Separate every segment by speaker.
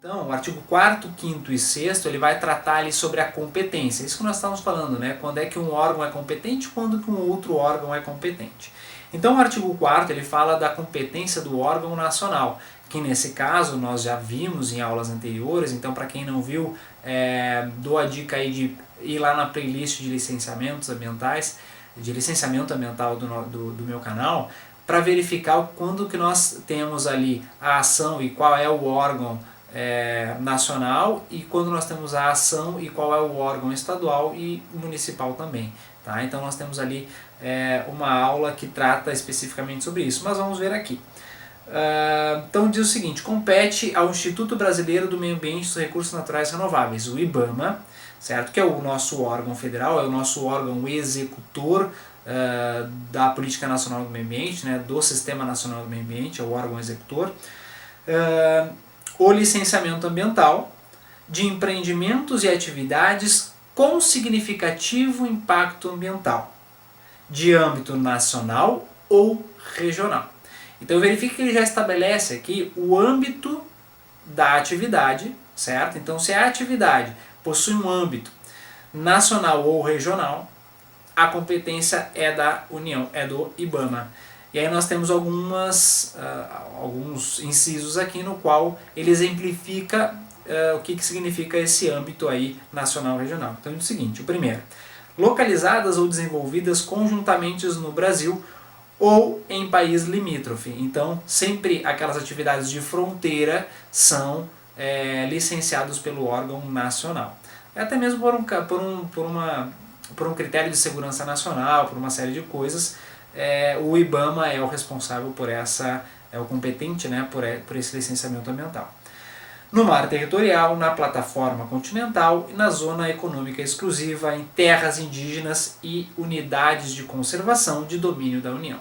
Speaker 1: Então, o artigo 4º, 5º e 6º, ele vai tratar ali sobre a competência. Isso que nós estamos falando, né? Quando é que um órgão é competente e quando que um outro órgão é competente. Então, o artigo 4º, ele fala da competência do órgão nacional, que nesse caso nós já vimos em aulas anteriores. Então, para quem não viu, dou a dica aí de ir lá na playlist de licenciamentos ambientais, de licenciamento ambiental do meu canal, para verificar quando que nós temos ali a ação e qual é o órgão nacional, e quando nós temos a ação e qual é o órgão estadual e municipal também. Tá? Então nós temos ali uma aula que trata especificamente sobre isso, mas vamos ver aqui. Então diz o seguinte: compete ao Instituto Brasileiro do Meio Ambiente e dos Recursos Naturais Renováveis, o IBAMA, certo? Que é o nosso órgão federal, é o nosso órgão executor da Política Nacional do Meio Ambiente, né, do Sistema Nacional do Meio Ambiente, é o órgão executor, o licenciamento ambiental de empreendimentos e atividades com significativo impacto ambiental, de âmbito nacional ou regional. Então verifique que ele já estabelece aqui o âmbito da atividade, certo? Então se a atividade possui um âmbito nacional ou regional, a competência é da União, é do IBAMA. E aí nós temos alguns incisos aqui no qual ele exemplifica o que significa esse âmbito aí nacional e regional. Então é o seguinte: o primeiro, localizadas ou desenvolvidas conjuntamente no Brasil ou em país limítrofe. Então sempre aquelas atividades de fronteira são licenciadas pelo órgão nacional. Até mesmo por um critério de segurança nacional, por uma série de coisas, o IBAMA é o responsável por é o competente, né, por esse licenciamento ambiental. No mar territorial, na plataforma continental e na zona econômica exclusiva, em terras indígenas e unidades de conservação de domínio da União.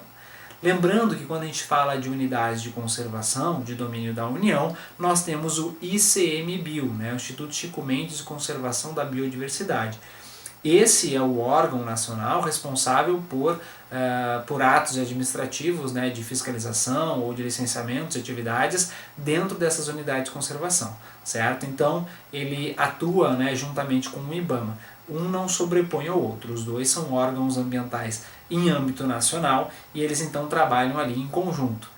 Speaker 1: Lembrando que quando a gente fala de unidades de conservação de domínio da União, nós temos o ICMBio, né, o Instituto Chico Mendes de Conservação da Biodiversidade. Esse é o órgão nacional responsável por atos administrativos, né, de fiscalização ou de licenciamento de atividades dentro dessas unidades de conservação, certo? Então ele atua, né, juntamente com o IBAMA. Um não sobrepõe ao outro, os dois são órgãos ambientais em âmbito nacional e eles então trabalham ali em conjunto.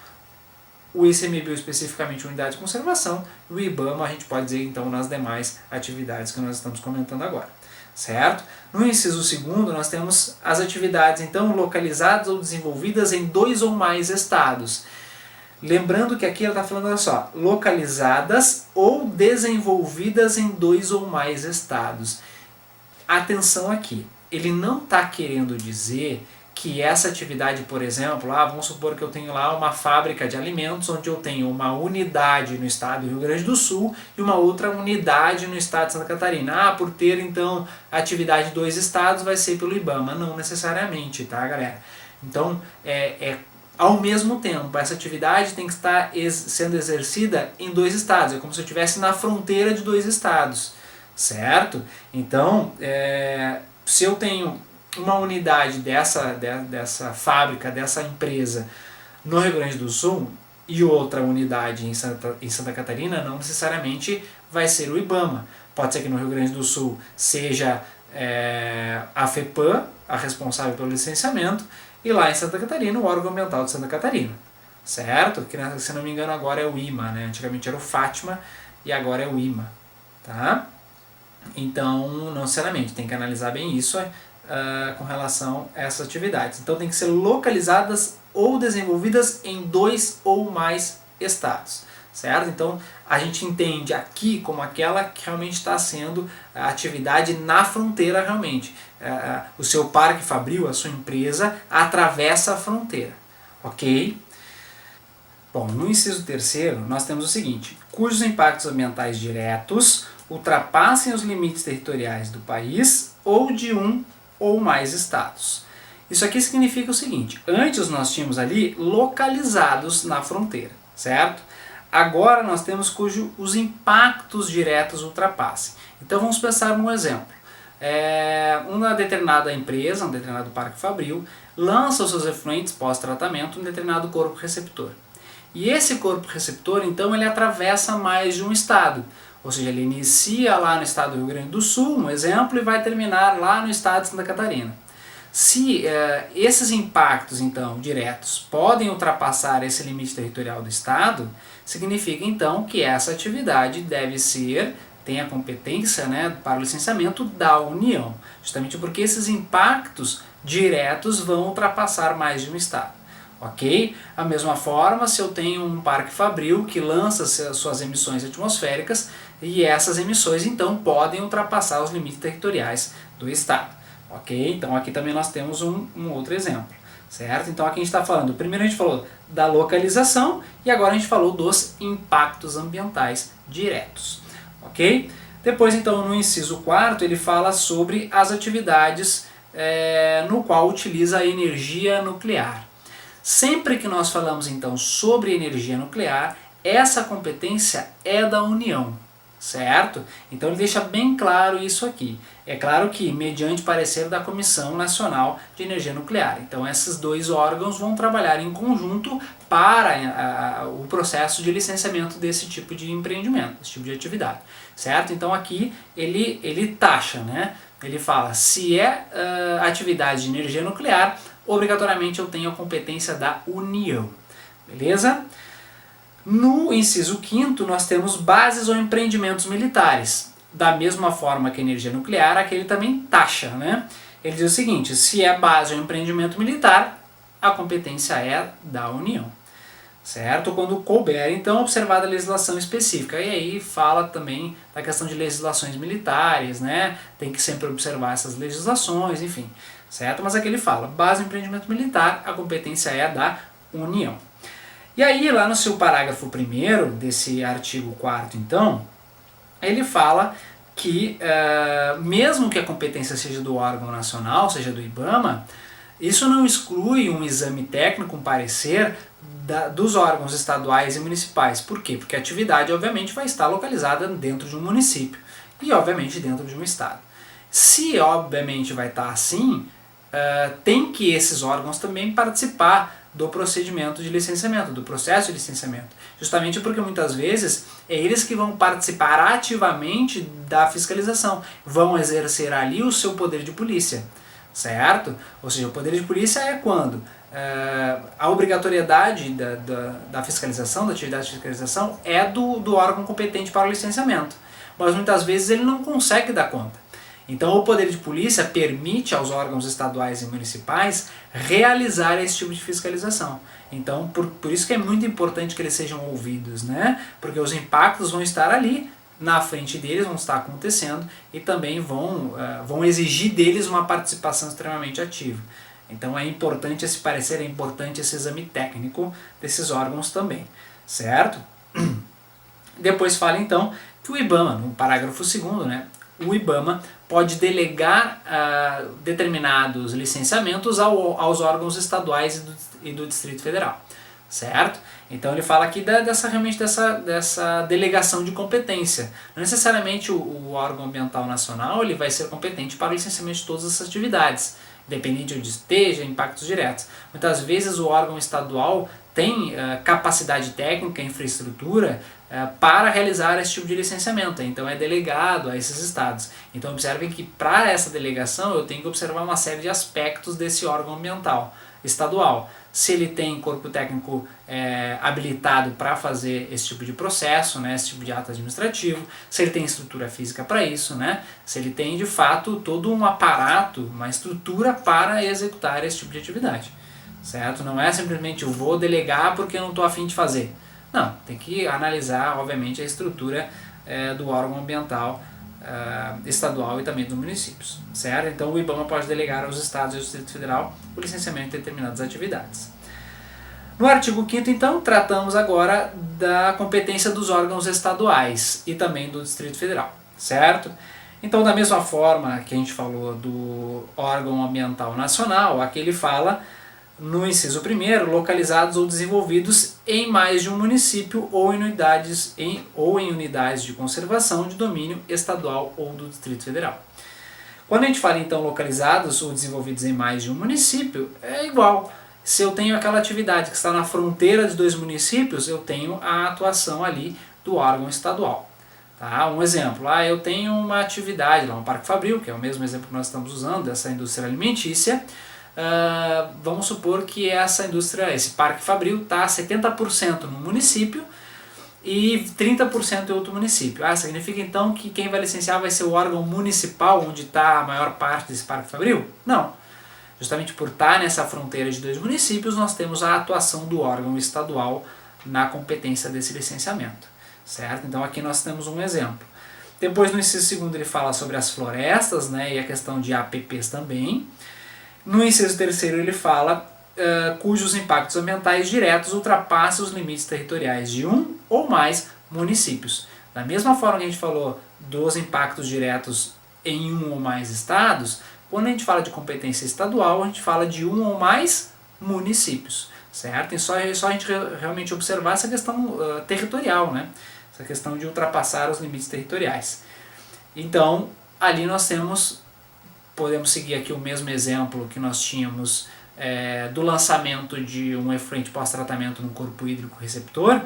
Speaker 1: O ICMBio especificamente unidade de conservação, e o IBAMA a gente pode dizer então nas demais atividades que nós estamos comentando agora. Certo? No inciso 2º nós temos as atividades então localizadas ou desenvolvidas em 2 ou mais estados. Lembrando que aqui ela está falando, olha só, localizadas ou desenvolvidas em 2 ou mais estados. Atenção aqui, ele não está querendo dizer que essa atividade, por exemplo, vamos supor que eu tenho lá uma fábrica de alimentos onde eu tenho uma unidade no estado do Rio Grande do Sul e uma outra unidade no estado de Santa Catarina. Por ter então atividade em 2 estados vai ser pelo IBAMA. Não necessariamente, tá, galera? Então, ao mesmo tempo, essa atividade tem que estar sendo exercida em 2 estados. É como se eu estivesse na fronteira de 2 estados, certo? Então, se eu tenho uma unidade dessa fábrica, dessa empresa no Rio Grande do Sul e outra unidade em Santa Catarina, não necessariamente vai ser o IBAMA. Pode ser que no Rio Grande do Sul seja a FEPAM, a responsável pelo licenciamento, e lá em Santa Catarina o órgão ambiental de Santa Catarina, certo? Que se não me engano agora é o IMA, né? Antigamente era o FATMA e agora é o IMA, tá? Então não necessariamente, tem que analisar bem isso com relação a essas atividades. Então tem que ser localizadas ou desenvolvidas em 2 ou mais estados, certo? Então a gente entende aqui como aquela que realmente está sendo a atividade na fronteira realmente. O seu parque fabril, a sua empresa, atravessa a fronteira, ok? Bom, no inciso 3º nós temos o seguinte: cujos impactos ambientais diretos ultrapassem os limites territoriais do país ou de um ou mais estados. Isso aqui significa o seguinte: antes nós tínhamos ali localizados na fronteira, certo? Agora nós temos os impactos diretos ultrapassem. Então vamos pensar num exemplo. Uma determinada empresa, um determinado parque fabril, lança os seus efluentes pós-tratamento em um determinado corpo receptor. E esse corpo receptor, então, ele atravessa mais de um estado. Ou seja, ele inicia lá no estado do Rio Grande do Sul, um exemplo, e vai terminar lá no estado de Santa Catarina. Se esses impactos, então, diretos, podem ultrapassar esse limite territorial do estado, significa, então, que essa atividade deve ser, tem a competência, né, para o licenciamento da União, justamente porque esses impactos diretos vão ultrapassar mais de um estado. Ok? A mesma forma, se eu tenho um parque fabril que lança suas emissões atmosféricas, e essas emissões, então, podem ultrapassar os limites territoriais do estado. Ok? Então aqui também nós temos um outro exemplo, certo? Então aqui a gente está falando, primeiro a gente falou da localização e agora a gente falou dos impactos ambientais diretos, ok? Depois então no inciso 4 ele fala sobre as atividades no qual utiliza a energia nuclear. Sempre que nós falamos então sobre energia nuclear, essa competência é da União, certo? Então ele deixa bem claro isso aqui. É claro que mediante parecer da Comissão Nacional de Energia Nuclear. Então esses dois órgãos vão trabalhar em conjunto para o processo de licenciamento desse tipo de empreendimento, desse tipo de atividade, certo? Então aqui ele taxa, né? Ele fala, se é atividade de energia nuclear, obrigatoriamente eu tenho a competência da União, beleza? No inciso 5º, nós temos bases ou empreendimentos militares. Da mesma forma que a energia nuclear, aqui ele também taxa, né? Ele diz o seguinte, se é base ou empreendimento militar, a competência é da União, certo? Quando couber, então, observada a legislação específica. E aí fala também da questão de legislações militares, né? Tem que sempre observar essas legislações, enfim, certo? Mas aqui ele fala, base ou empreendimento militar, a competência é da União. E aí, lá no seu parágrafo 1º desse artigo 4º, então, ele fala que, mesmo que a competência seja do órgão nacional, seja do IBAMA, isso não exclui um exame técnico, um parecer, dos órgãos estaduais e municipais. Por quê? Porque a atividade, obviamente, vai estar localizada dentro de um município e, obviamente, dentro de um estado. Se, obviamente, vai estar assim, tem que esses órgãos também participar do procedimento de licenciamento, do processo de licenciamento. Justamente porque muitas vezes é eles que vão participar ativamente da fiscalização, vão exercer ali o seu poder de polícia, certo? Ou seja, o poder de polícia é quando a obrigatoriedade da fiscalização, da atividade de fiscalização, é do órgão competente para o licenciamento. Mas muitas vezes ele não consegue dar conta. Então o poder de polícia permite aos órgãos estaduais e municipais realizar esse tipo de fiscalização. Então por isso que é muito importante que eles sejam ouvidos, né? Porque os impactos vão estar ali, na frente deles, vão estar acontecendo e também vão exigir deles uma participação extremamente ativa. Então é importante esse parecer, é importante esse exame técnico desses órgãos também, certo? Depois fala então que o IBAMA, no parágrafo 2º, né? O IBAMA pode delegar determinados licenciamentos aos órgãos estaduais e do Distrito Federal, certo? Então ele fala aqui realmente dessa delegação de competência. Não necessariamente o órgão ambiental nacional ele vai ser competente para o licenciamento de todas essas atividades, independente de onde esteja, impactos diretos. Muitas vezes o órgão estadual tem capacidade técnica, infraestrutura para realizar esse tipo de licenciamento, então é delegado a esses estados. Então observem que para essa delegação eu tenho que observar uma série de aspectos desse órgão ambiental estadual. Se ele tem corpo técnico habilitado para fazer esse tipo de processo, né, esse tipo de ato administrativo, se ele tem estrutura física para isso, né, se ele tem de fato todo um aparato, uma estrutura para executar esse tipo de atividade. Certo? Não é simplesmente eu vou delegar porque eu não estou a fim de fazer. Não, tem que analisar, obviamente, a estrutura do órgão ambiental estadual e também dos municípios. Certo? Então o IBAMA pode delegar aos estados e ao Distrito Federal o licenciamento de determinadas atividades. No artigo 5º, então, tratamos agora da competência dos órgãos estaduais e também do Distrito Federal. Certo? Então, da mesma forma que a gente falou do órgão ambiental nacional, aqui ele fala no inciso 1º, localizados ou desenvolvidos em mais de um município ou em unidades de conservação de domínio estadual ou do Distrito Federal. Quando a gente fala então localizados ou desenvolvidos em mais de um município, é igual. Se eu tenho aquela atividade que está na fronteira de 2 municípios, eu tenho a atuação ali do órgão estadual. Tá? Um exemplo, eu tenho uma atividade, lá um parque fabril, que é o mesmo exemplo que nós estamos usando, dessa indústria alimentícia. Vamos supor que esse parque fabril está 70% no município e 30% em outro município. Significa então que quem vai licenciar vai ser o órgão municipal onde está a maior parte desse parque fabril? Não. Justamente por estar nessa fronteira de 2 municípios, nós temos a atuação do órgão estadual na competência desse licenciamento. Certo? Então aqui nós temos um exemplo. Depois no inciso segundo ele fala sobre as florestas, né, e a questão de APPs também. No inciso terceiro ele fala cujos impactos ambientais diretos ultrapassam os limites territoriais de um ou mais municípios. Da mesma forma que a gente falou dos impactos diretos em um ou mais estados, quando a gente fala de competência estadual, a gente fala de um ou mais municípios, certo? E só a gente realmente observar essa questão territorial, né? Essa questão de ultrapassar os limites territoriais. Então, ali nós podemos seguir aqui o mesmo exemplo que nós tínhamos do lançamento de um efluente pós-tratamento no corpo hídrico receptor.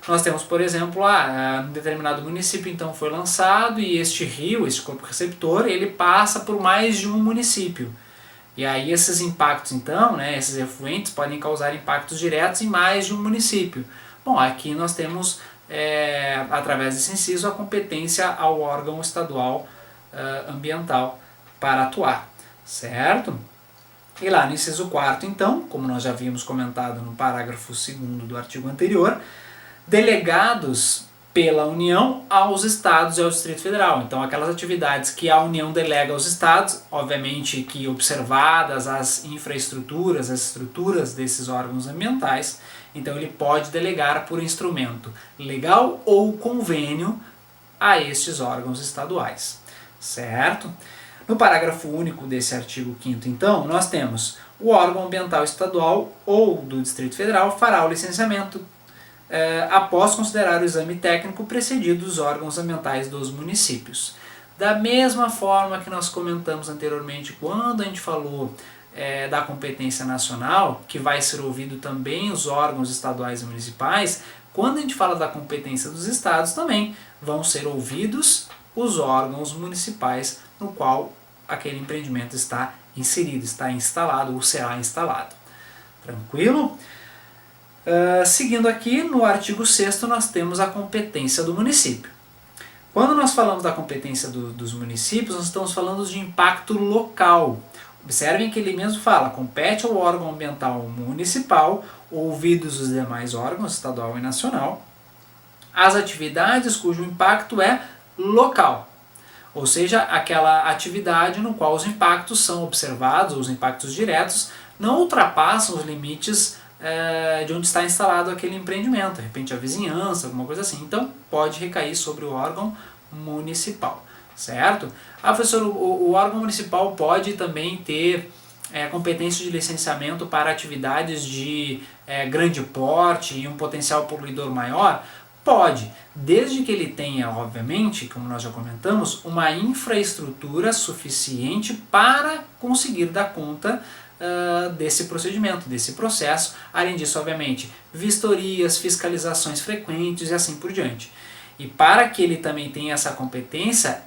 Speaker 1: Nós temos, por exemplo, um determinado município então foi lançado e este rio, este corpo receptor, ele passa por mais de um município. E aí esses impactos então, né, esses efluentes podem causar impactos diretos em mais de um município. Bom, aqui nós temos, através desse inciso, a competência ao órgão estadual ambiental para atuar, certo? E lá no inciso 4º, então, como nós já havíamos comentado no parágrafo 2º do artigo anterior, delegados pela União aos Estados e ao Distrito Federal. Então, aquelas atividades que a União delega aos Estados, obviamente que observadas as infraestruturas, as estruturas desses órgãos ambientais, então ele pode delegar por instrumento legal ou convênio a estes órgãos estaduais, certo? No parágrafo único desse artigo 5º, então, nós temos o órgão ambiental estadual ou do Distrito Federal fará o licenciamento após considerar o exame técnico precedido dos órgãos ambientais dos municípios. Da mesma forma que nós comentamos anteriormente, quando a gente falou da competência nacional, que vai ser ouvido também os órgãos estaduais e municipais, quando a gente fala da competência dos estados também vão ser ouvidos os órgãos municipais no qual aquele empreendimento está inserido, está instalado ou será instalado. Tranquilo? Seguindo aqui, no artigo 6º nós temos a competência do município. Quando nós falamos da competência dos municípios, nós estamos falando de impacto local. Observem que ele mesmo fala, compete ao órgão ambiental municipal, ouvidos os demais órgãos, estadual e nacional, as atividades cujo impacto é local. Ou seja, aquela atividade no qual os impactos são observados, ou os impactos diretos, não ultrapassam os limites de onde está instalado aquele empreendimento, de repente a vizinhança, alguma coisa assim. Então pode recair sobre o órgão municipal, certo? Professor, o órgão municipal pode também ter competência de licenciamento para atividades de grande porte e um potencial poluidor maior? Pode, desde que ele tenha, obviamente, como nós já comentamos, uma infraestrutura suficiente para conseguir dar conta desse procedimento, desse processo. Além disso, obviamente, vistorias, fiscalizações frequentes e assim por diante. E para que ele também tenha essa competência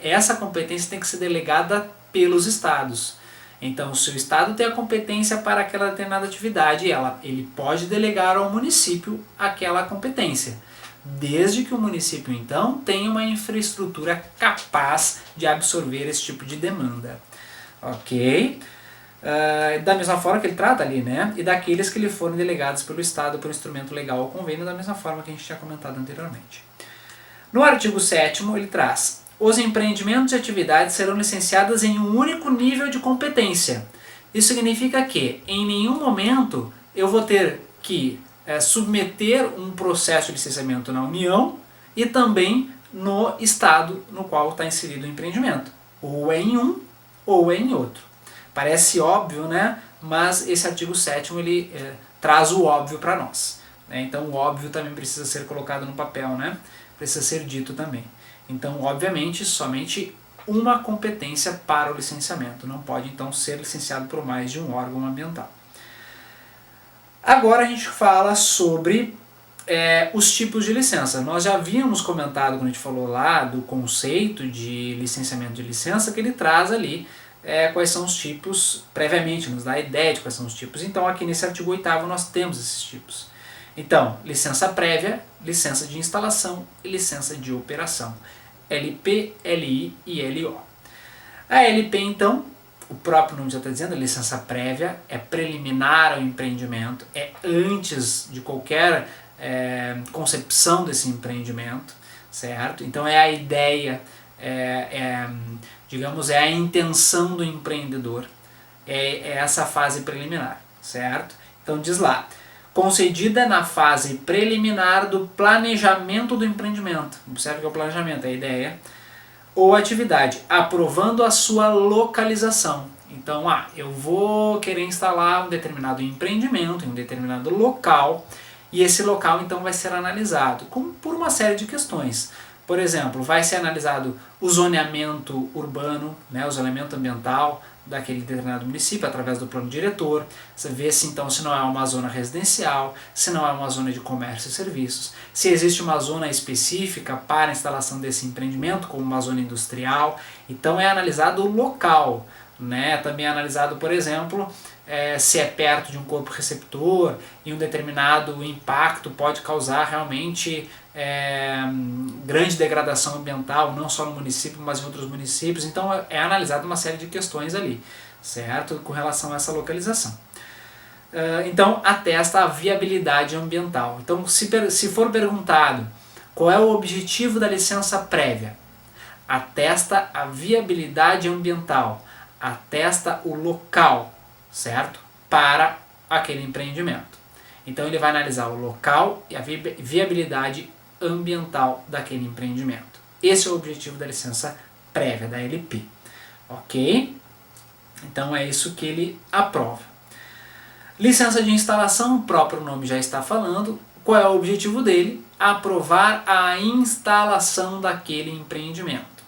Speaker 1: tem que ser delegada pelos estados. Então, se o estado tem a competência para aquela determinada atividade, ele pode delegar ao município aquela competência, desde que o município, então, tenha uma infraestrutura capaz de absorver esse tipo de demanda. Ok? Da mesma forma que ele trata ali, né? E daqueles que lhe forem delegados pelo Estado por instrumento legal ou convênio, da mesma forma que a gente tinha comentado anteriormente. No artigo 7º, ele traz: os empreendimentos e atividades serão licenciadas em um único nível de competência. Isso significa que, em nenhum momento, eu vou ter que submeter um processo de licenciamento na União e também no Estado no qual está inserido o empreendimento. Ou é em um, ou é em outro. Parece óbvio, né? Mas esse artigo 7º ele traz o óbvio para nós. Né? Então o óbvio também precisa ser colocado no papel, né? Precisa ser dito também. Então, obviamente, somente uma competência para o licenciamento. Não pode, então, ser licenciado por mais de um órgão ambiental. Agora a gente fala sobre os tipos de licença. Nós já havíamos comentado, quando a gente falou lá do conceito de licenciamento de licença, que ele traz ali quais são os tipos, previamente, nos dá a ideia de quais são os tipos. Então aqui nesse artigo 8º nós temos esses tipos. Então, licença prévia, licença de instalação e licença de operação. LP, LI e LO. A LP, então, o próprio nome já está dizendo, a licença prévia é preliminar ao empreendimento, é antes de qualquer concepção desse empreendimento, certo? Então é a ideia, digamos, é a intenção do empreendedor, é essa fase preliminar, certo? Então diz lá, concedida na fase preliminar do planejamento do empreendimento, observe que é o planejamento, é a ideia, ou atividade, aprovando a sua localização. Então, eu vou querer instalar um determinado empreendimento em um determinado local, e esse local então vai ser analisado por uma série de questões. Por exemplo, vai ser analisado o zoneamento urbano, né, o zoneamento ambiental daquele determinado município através do plano diretor. Você vê se então se não é uma zona residencial, se não é uma zona de comércio e serviços, se existe uma zona específica para a instalação desse empreendimento, como uma zona industrial. Então é analisado o local, né? Também é analisado, por exemplo, se é perto de um corpo receptor e um determinado impacto pode causar realmente grande degradação ambiental, não só no município, mas em outros municípios. Então é analisada uma série de questões ali, certo? Com relação a essa localização. Então atesta a viabilidade ambiental. Então se for perguntado qual é o objetivo da licença prévia, atesta a viabilidade ambiental, atesta o local, certo? Para aquele empreendimento. Então ele vai analisar o local e a viabilidade ambiental daquele empreendimento. Esse é o objetivo da licença prévia, da LP. Ok? Então é isso que ele aprova. Licença de instalação, o próprio nome já está falando. Qual é o objetivo dele? Aprovar a instalação daquele empreendimento.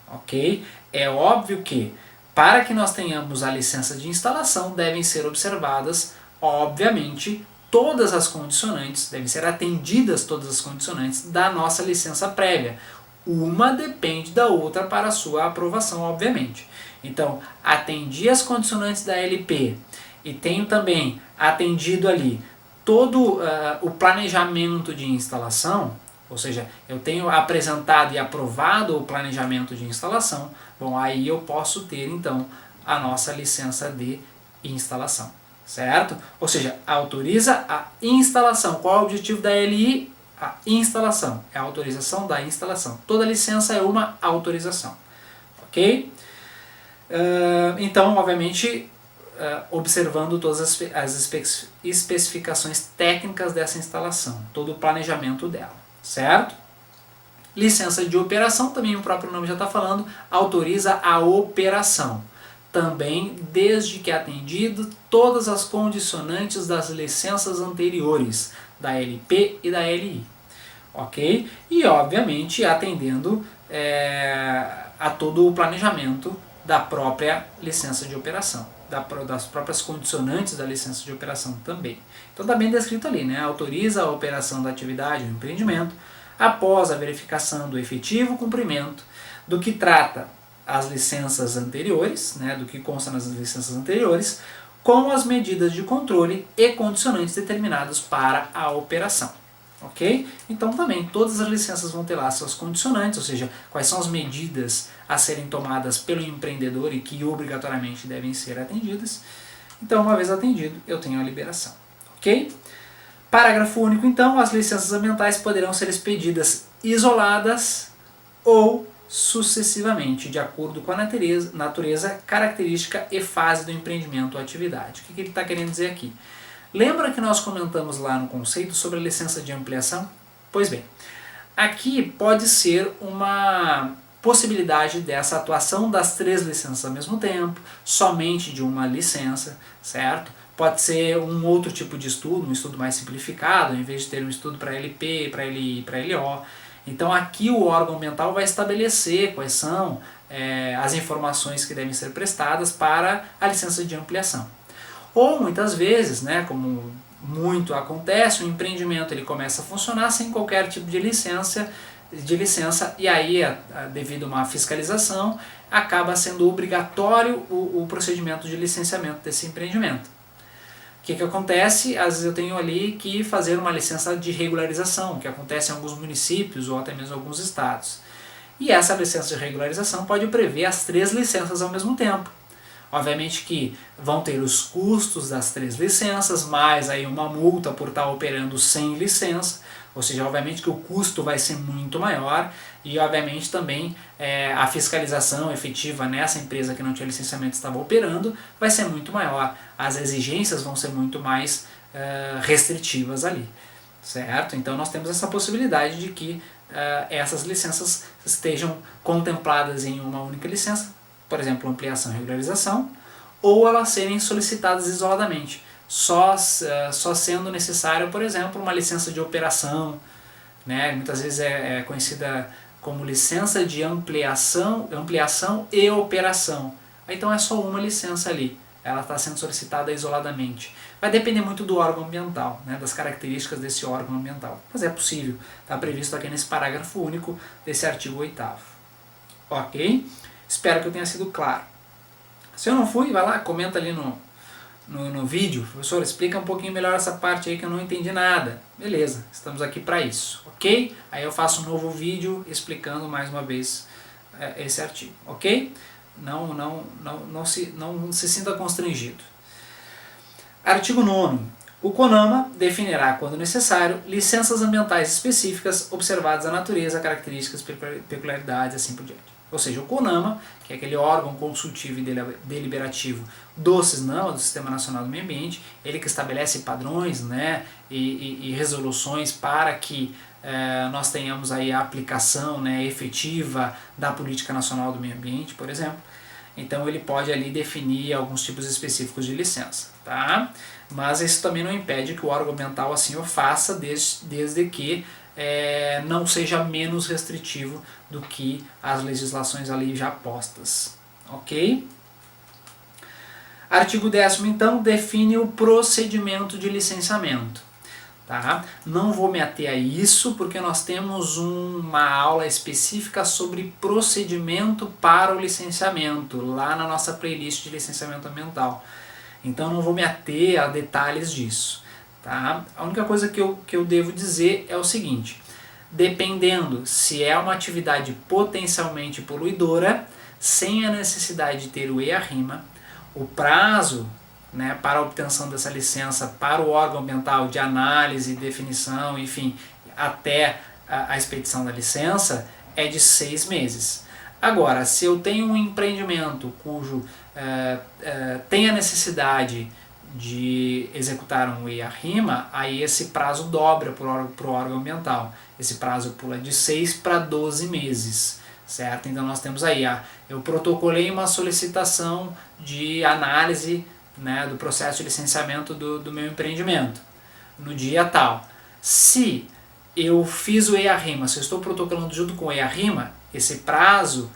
Speaker 1: Ok? É óbvio que para que nós tenhamos a licença de instalação devem ser observadas, obviamente, todas as condicionantes, devem ser atendidas todas as condicionantes da nossa licença prévia. Uma depende da outra para a sua aprovação, obviamente. Então, atendi as condicionantes da LP e tenho também atendido ali todo o planejamento de instalação, ou seja, eu tenho apresentado e aprovado o planejamento de instalação, bom, aí eu posso ter então a nossa licença de instalação, certo? Ou seja, autoriza a instalação. Qual é o objetivo da LI? A instalação, é a autorização da instalação. Toda licença é uma autorização, ok? Então, obviamente, observando todas as especificações técnicas dessa instalação, todo o planejamento dela. Certo? Licença de operação, também o próprio nome já está falando, autoriza a operação. Também desde que atendido todas as condicionantes das licenças anteriores, da LP e da LI. Ok? E obviamente atendendo a todo o planejamento da própria licença de operação, das próprias condicionantes da licença de operação também. Então está bem descrito ali, né? Autoriza a operação da atividade, do empreendimento, após a verificação do efetivo cumprimento do que trata as licenças anteriores, né? Do que consta nas licenças anteriores, com as medidas de controle e condicionantes determinados para a operação. Ok? Então também todas as licenças vão ter lá suas condicionantes, ou seja, quais são as medidas a serem tomadas pelo empreendedor e que obrigatoriamente devem ser atendidas. Então, uma vez atendido, eu tenho a liberação. Ok? Parágrafo único, então, as licenças ambientais poderão ser expedidas isoladas ou sucessivamente, de acordo com a natureza, característica e fase do empreendimento ou atividade. O que ele está querendo dizer aqui? Lembra que nós comentamos lá no conceito sobre a licença de ampliação? Pois bem, aqui pode ser uma possibilidade dessa atuação das 3 licenças ao mesmo tempo, somente de uma licença, certo? Pode ser um outro tipo de estudo, um estudo mais simplificado, em vez de ter um estudo para LP, para LI e para LO. Então aqui o órgão ambiental vai estabelecer quais são as informações que devem ser prestadas para a licença de ampliação. Ou muitas vezes, né, como muito acontece, o empreendimento ele começa a funcionar sem qualquer tipo de licença, e aí, devido a uma fiscalização, acaba sendo obrigatório o procedimento de licenciamento desse empreendimento. O que acontece? Às vezes eu tenho ali que fazer uma licença de regularização, que acontece em alguns municípios ou até mesmo em alguns estados. E essa licença de regularização pode prever as 3 licenças ao mesmo tempo. Obviamente que vão ter os custos das 3 licenças, mais aí uma multa por estar operando sem licença, ou seja, obviamente que o custo vai ser muito maior e obviamente também a fiscalização efetiva nessa empresa que não tinha licenciamento estava operando vai ser muito maior, as exigências vão ser muito mais restritivas ali, certo? Então nós temos essa possibilidade de que essas licenças estejam contempladas em uma única licença, por exemplo, ampliação e regularização, ou elas serem solicitadas isoladamente, só sendo necessário, por exemplo, uma licença de operação, né? Muitas vezes é conhecida como licença de ampliação e operação. Então é só uma licença ali, ela está sendo solicitada isoladamente. Vai depender muito do órgão ambiental, né? Das características desse órgão ambiental, mas é possível, está previsto aqui nesse parágrafo único desse artigo 8º. Ok? Espero que eu tenha sido claro. Se eu não fui, vai lá, comenta ali no vídeo. Professor, explica um pouquinho melhor essa parte aí que eu não entendi nada. Beleza, estamos aqui para isso, ok? Aí eu faço um novo vídeo explicando mais uma vez esse artigo, ok? Não se sinta constrangido. Artigo 9º. O CONAMA definirá, quando necessário, licenças ambientais específicas observadas a natureza, características, peculiaridades e assim por diante. Ou seja, o CONAMA, que é aquele órgão consultivo e deliberativo do SISNAMA, do Sistema Nacional do Meio Ambiente, ele que estabelece padrões, né, e resoluções para que nós tenhamos aí a aplicação, né, efetiva da Política Nacional do Meio Ambiente, por exemplo. Então ele pode ali definir alguns tipos específicos de licença, tá? Mas isso também não impede que o órgão ambiental assim o faça, desde que não seja menos restritivo do que as legislações ali já postas, ok? Artigo 10º, então, define o procedimento de licenciamento. Tá? Não vou me ater a isso porque nós temos uma aula específica sobre procedimento para o licenciamento, lá na nossa playlist de licenciamento ambiental. Então não vou me ater a detalhes disso. Tá? A única coisa que eu devo dizer é o seguinte: dependendo se é uma atividade potencialmente poluidora, sem a necessidade de ter o EIA-RIMA, o prazo, né, para a obtenção dessa licença para o órgão ambiental de análise, definição, enfim, até a expedição da licença é de 6 meses. Agora, se eu tenho um empreendimento cujo tem a necessidade de executar um EIA-RIMA, aí esse prazo dobra para o órgão ambiental. Esse prazo pula de 6 para 12 meses. Certo? Então nós temos aí, eu protocolei uma solicitação de análise, né, do processo de licenciamento do meu empreendimento, no dia tal. Se eu fiz o EIA-RIMA, se eu estou protocolando junto com o EIA-RIMA, esse prazo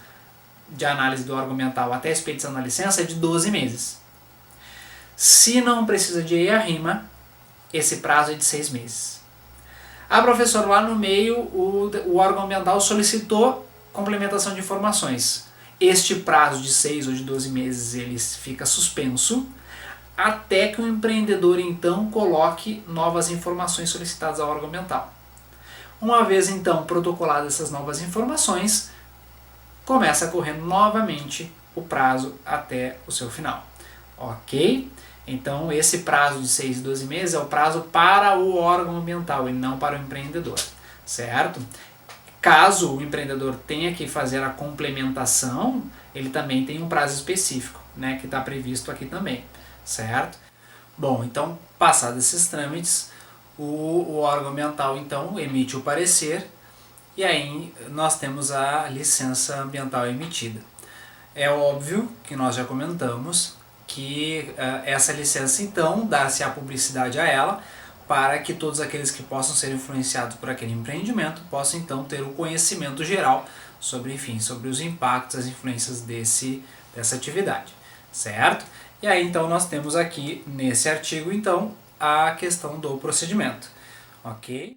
Speaker 1: de análise do órgão ambiental até a expedição da licença é de 12 meses. Se não precisa de EIA-RIMA, esse prazo é de 6 meses. Professor, lá no meio o órgão ambiental solicitou complementação de informações. Este prazo de 6 ou de 12 meses ele fica suspenso até que o empreendedor então coloque novas informações solicitadas ao órgão ambiental. Uma vez então protocoladas essas novas informações, começa a correr novamente o prazo até o seu final. Ok? Então esse prazo de 6 e 12 meses é o prazo para o órgão ambiental e não para o empreendedor. Certo? Caso o empreendedor tenha que fazer a complementação, ele também tem um prazo específico, né, que está previsto aqui também, certo? Bom, então, passados esses trâmites, o órgão ambiental então emite o parecer e aí nós temos a licença ambiental emitida. É óbvio que nós já comentamos que essa licença então dá-se a publicidade a ela, para que todos aqueles que possam ser influenciados por aquele empreendimento possam então ter o conhecimento geral sobre, enfim, sobre os impactos, as influências dessa atividade, certo? E aí então nós temos aqui nesse artigo então a questão do procedimento, ok?